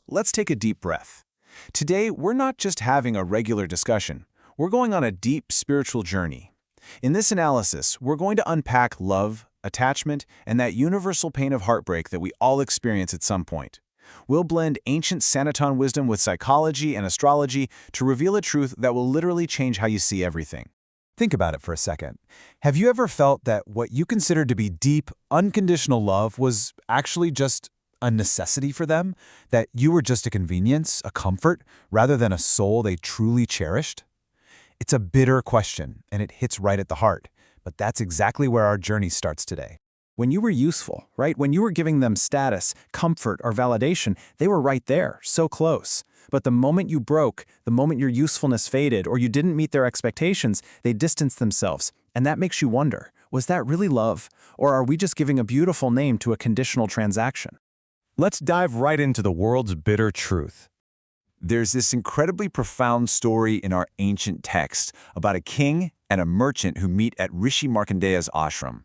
let's take a deep breath. Today, we're not just having a regular discussion. We're going on a deep spiritual journey. In this analysis, we're going to unpack love, attachment, and that universal pain of heartbreak that we all experience at some point. We'll blend ancient Sanatone wisdom with psychology and astrology to reveal a truth that will literally change how you see everything. Think about it for a second. Have you ever felt that what you considered to be deep, unconditional love was actually just a necessity for them? That you were just a convenience, a comfort, rather than a soul they truly cherished? It's a bitter question, and it hits right at the heart. But that's exactly where our journey starts today. When you were useful, right? When you were giving them status, comfort, or validation, they were right there, so close. But the moment you broke, the moment your usefulness faded, or you didn't meet their expectations, they distanced themselves. And that makes you wonder, was that really love? Or are we just giving a beautiful name to a conditional transaction? Let's dive right into the world's bitter truth. There's this incredibly profound story in our ancient text about a king and a merchant who meet at Rishi Markandeya's ashram.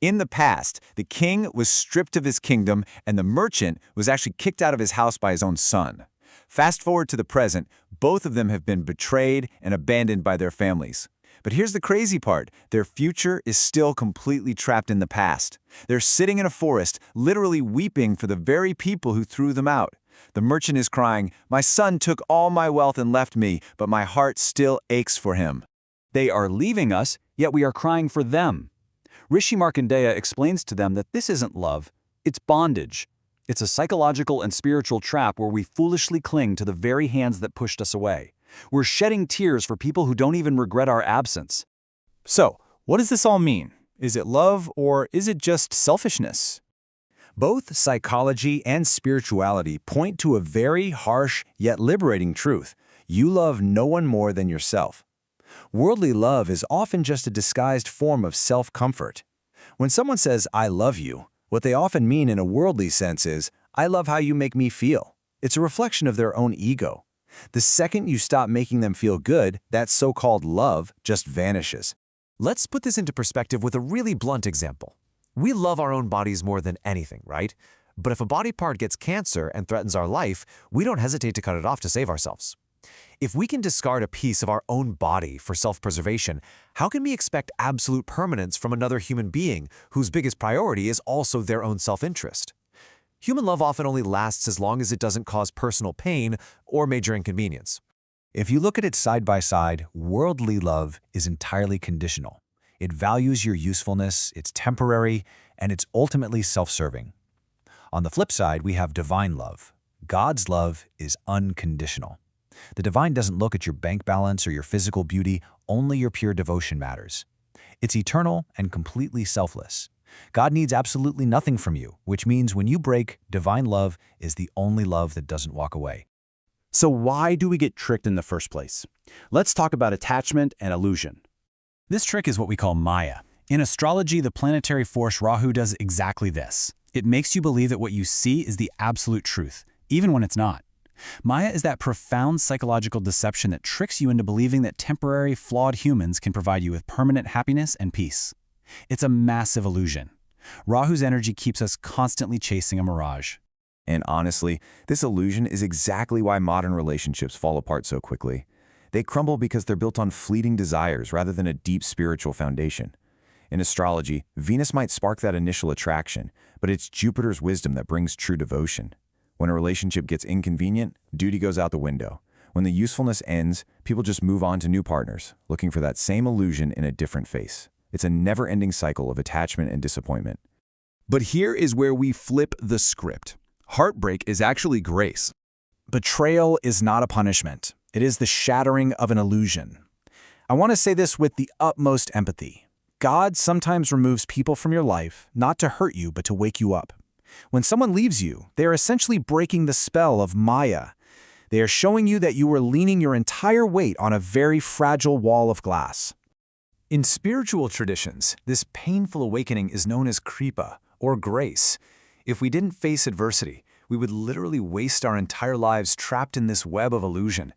In the past, the king was stripped of his kingdom and the merchant was actually kicked out of his house by his own son. Fast forward to the present, both of them have been betrayed and abandoned by their families. But here's the crazy part, their future is still completely trapped in the past. They're sitting in a forest, literally weeping for the very people who threw them out. The merchant is crying, "My son took all my wealth and left me, but my heart still aches for him." They are leaving us, yet we are crying for them. Rishi Markandeya explains to them that this isn't love, it's bondage. It's a psychological and spiritual trap where we foolishly cling to the very hands that pushed us away. We're shedding tears for people who don't even regret our absence. So, what does this all mean? Is it love or is it just selfishness? Both psychology and spirituality point to a very harsh yet liberating truth. You love no one more than yourself. Worldly love is often just a disguised form of self-comfort. When someone says, "I love you," what they often mean in a worldly sense is, "I love how you make me feel." It's a reflection of their own ego. The second you stop making them feel good, that so-called love just vanishes. Let's put this into perspective with a really blunt example. We love our own bodies more than anything, right? But if a body part gets cancer and threatens our life, we don't hesitate to cut it off to save ourselves. If we can discard a piece of our own body for self-preservation, how can we expect absolute permanence from another human being whose biggest priority is also their own self-interest? Human love often only lasts as long as it doesn't cause personal pain or major inconvenience. If you look at it side by side, worldly love is entirely conditional. It values your usefulness, it's temporary, and it's ultimately self-serving. On the flip side, we have divine love. God's love is unconditional. The divine doesn't look at your bank balance or your physical beauty, only your pure devotion matters. It's eternal and completely selfless. God needs absolutely nothing from you, which means when you break, divine love is the only love that doesn't walk away. So why do we get tricked in the first place? Let's talk about attachment and illusion. This trick is what we call Maya. In astrology, the planetary force Rahu does exactly this. It makes you believe that what you see is the absolute truth, even when it's not. Maya is that profound psychological deception that tricks you into believing that temporary, flawed humans can provide you with permanent happiness and peace. It's a massive illusion. Rahu's energy keeps us constantly chasing a mirage. And honestly, this illusion is exactly why modern relationships fall apart so quickly. They crumble because they're built on fleeting desires rather than a deep spiritual foundation. In astrology, Venus might spark that initial attraction, but it's Jupiter's wisdom that brings true devotion. When a relationship gets inconvenient, duty goes out the window. When the usefulness ends, people just move on to new partners, looking for that same illusion in a different face. It's a never-ending cycle of attachment and disappointment. But here is where we flip the script. Heartbreak is actually grace. Betrayal is not a punishment. It is the shattering of an illusion. I want to say this with the utmost empathy. God sometimes removes people from your life, not to hurt you, but to wake you up. When someone leaves you, they are essentially breaking the spell of Maya. They are showing you that you were leaning your entire weight on a very fragile wall of glass. In spiritual traditions, this painful awakening is known as kripa, or grace. If we didn't face adversity, we would literally waste our entire lives trapped in this web of illusion.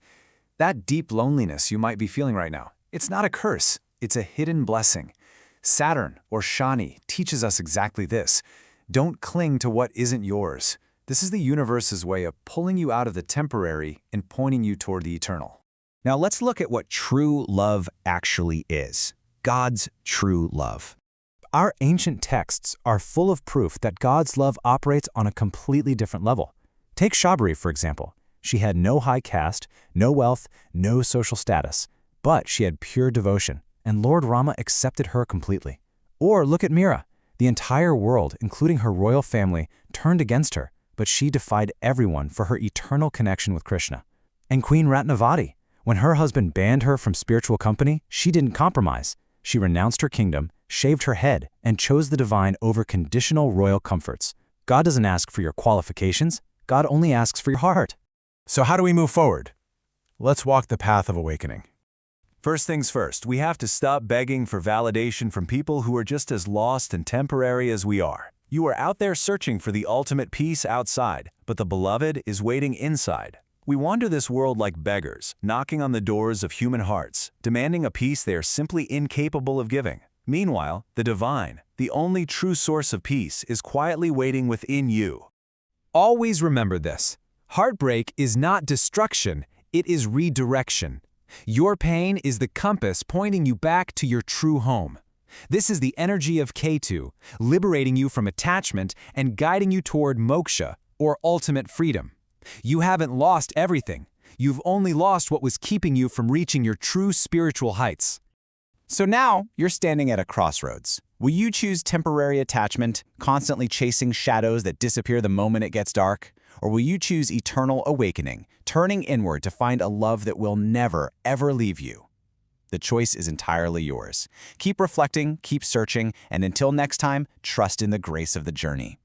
That deep loneliness you might be feeling right now, it's not a curse, it's a hidden blessing. Saturn, or Shani, teaches us exactly this. Don't cling to what isn't yours. This is the universe's way of pulling you out of the temporary and pointing you toward the eternal. Now let's look at what true love actually is. God's true love. Our ancient texts are full of proof that God's love operates on a completely different level. Take Shabari, for example. She had no high caste, no wealth, no social status, but she had pure devotion, and Lord Rama accepted her completely. Or look at Mira. The entire world, including her royal family, turned against her, but she defied everyone for her eternal connection with Krishna. And Queen Ratnavati, when her husband banned her from spiritual company, she didn't compromise. She renounced her kingdom, shaved her head, and chose the divine over conditional royal comforts. God doesn't ask for your qualifications. God only asks for your heart. So how do we move forward? Let's walk the path of awakening. First things first, we have to stop begging for validation from people who are just as lost and temporary as we are. You are out there searching for the ultimate peace outside, but the beloved is waiting inside. We wander this world like beggars, knocking on the doors of human hearts, demanding a peace they are simply incapable of giving. Meanwhile, the divine, the only true source of peace, is quietly waiting within you. Always remember this. Heartbreak is not destruction, it is redirection. Your pain is the compass pointing you back to your true home. This is the energy of Ketu, liberating you from attachment and guiding you toward moksha, or ultimate freedom. You haven't lost everything. You've only lost what was keeping you from reaching your true spiritual heights. So now you're standing at a crossroads. Will you choose temporary attachment, constantly chasing shadows that disappear the moment it gets dark? Or will you choose eternal awakening, turning inward to find a love that will never, ever leave you? The choice is entirely yours. Keep reflecting, keep searching, and until next time, trust in the grace of the journey.